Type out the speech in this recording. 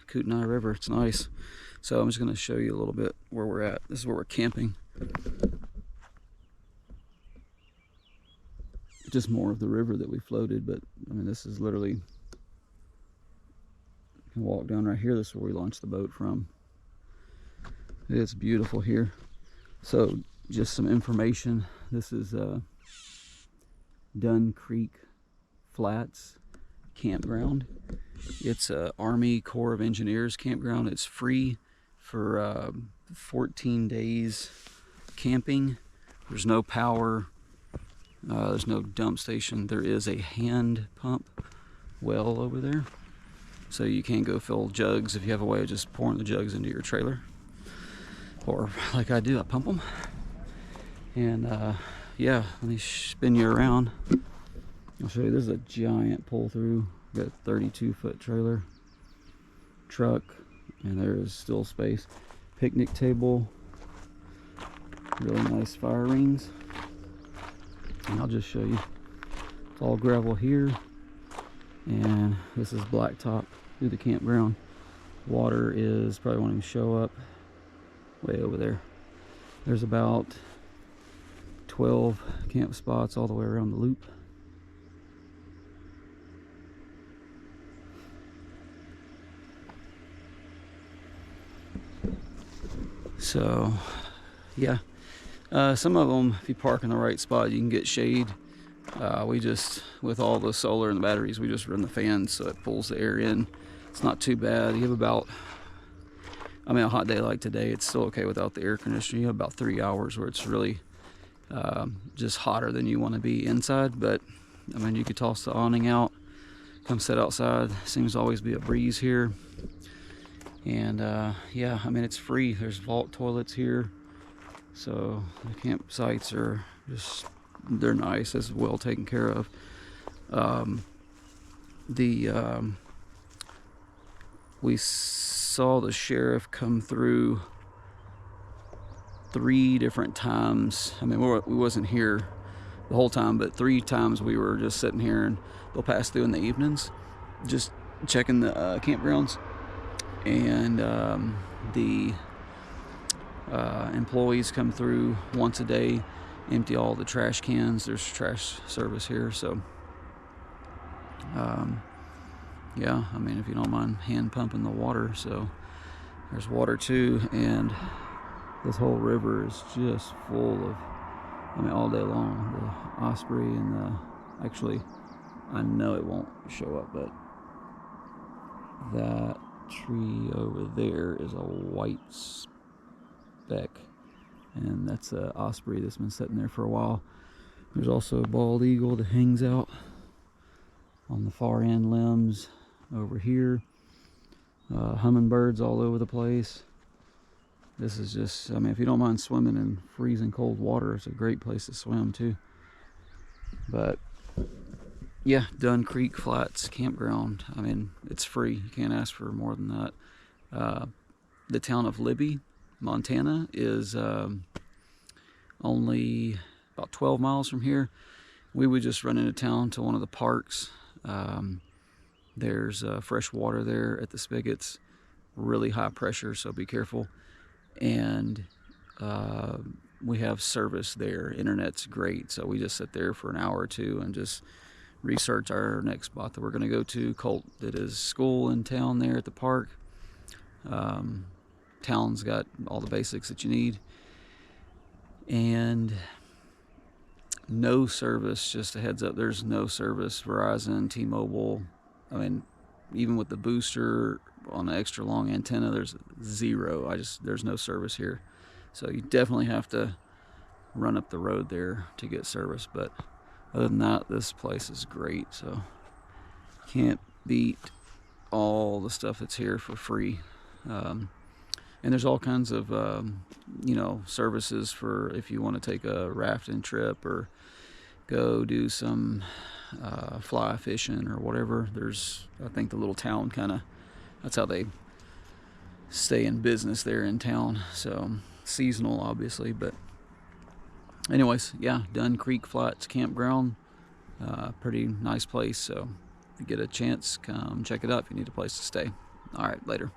Kootenai River. It's nice. So I'm just going to show you a little bit where we're at. This is where we're camping. Just more of the river that we floated, but I mean, this is literally, you can walk down right here. This is where we launched the boat from. It's beautiful here. So just some information. This is Dunn Creek Flats campground. It's a Army Corps of Engineers campground. It's free for 14 days camping. There's no power. There's no dump station. There is a hand pump well over there. So you can go fill jugs if you have a way of just pouring the jugs into your trailer. Or like I do, I pump them. And yeah, let me spin you around. I'll show you. There's a giant pull through. Got a 32-foot trailer, truck, and there is still space. Picnic table, really nice fire rings. And I'll just show you. It's all gravel here, and this is blacktop through the campground. Water is probably won't even show up way over there. There's about 12 camp spots all the way around the loop. So yeah, some of them, if you park in the right spot, you can get shade. We just, with all the solar and the batteries, we just run the fans so it pulls the air in. It's not too bad. You have about, I mean, a hot day like today, it's still okay without the air conditioning. You have about 3 hours where it's really just hotter than you want to be inside. But I mean, you could toss the awning out, come sit outside. Seems to always be a breeze here. And yeah, I mean, it's free. There's vault toilets here, so the campsites are just, they're nice. It's well taken care of. We saw the sheriff come through 3 different times. I mean, we wasn't here the whole time, but 3 times we were just sitting here, and they'll pass through in the evenings, just checking the campgrounds. And the employees come through once a day, empty all the trash cans. There's trash service here, so yeah, I mean, if you don't mind hand pumping the water, so there's water too. And this whole river is just full of, I mean, all day long, the osprey and the, actually, I know it won't show up, but that tree over there is a white speck, and that's a osprey that's been sitting there for a while. There's also a bald eagle that hangs out on the far end limbs over here. Hummingbirds all over the place. This is just, I mean, if you don't mind swimming in freezing cold water, it's a great place to swim too. But yeah, Dunn Creek Flats campground. I mean, it's free. You can't ask for more than that. The town of Libby, Montana, is only about 12 miles from here. We would just run into town to one of the parks. There's fresh water there at the spigots, really high pressure, so be careful. And we have service there. Internet's great, so we just sit there for an hour or two and just research our next spot that we're going to go to. Colt did his school in town there at the park. Town's got all the basics that you need. And no service, just a heads up, there's no service. Verizon, T-Mobile, I mean, even with the booster on an extra long antenna, there's 0. There's no service here. So you definitely have to run up the road there to get service. But other than that, this place is great. So can't beat all the stuff that's here for free. And there's all kinds of, you know, services for if you want to take a rafting trip or go do some fly fishing or whatever. There's, I think the little town kind of, that's how they stay in business there in town. So seasonal, obviously, but anyways, yeah, Dunn Creek Flats campground, pretty nice place. So if you get a chance, come check it out if you need a place to stay. All right, later.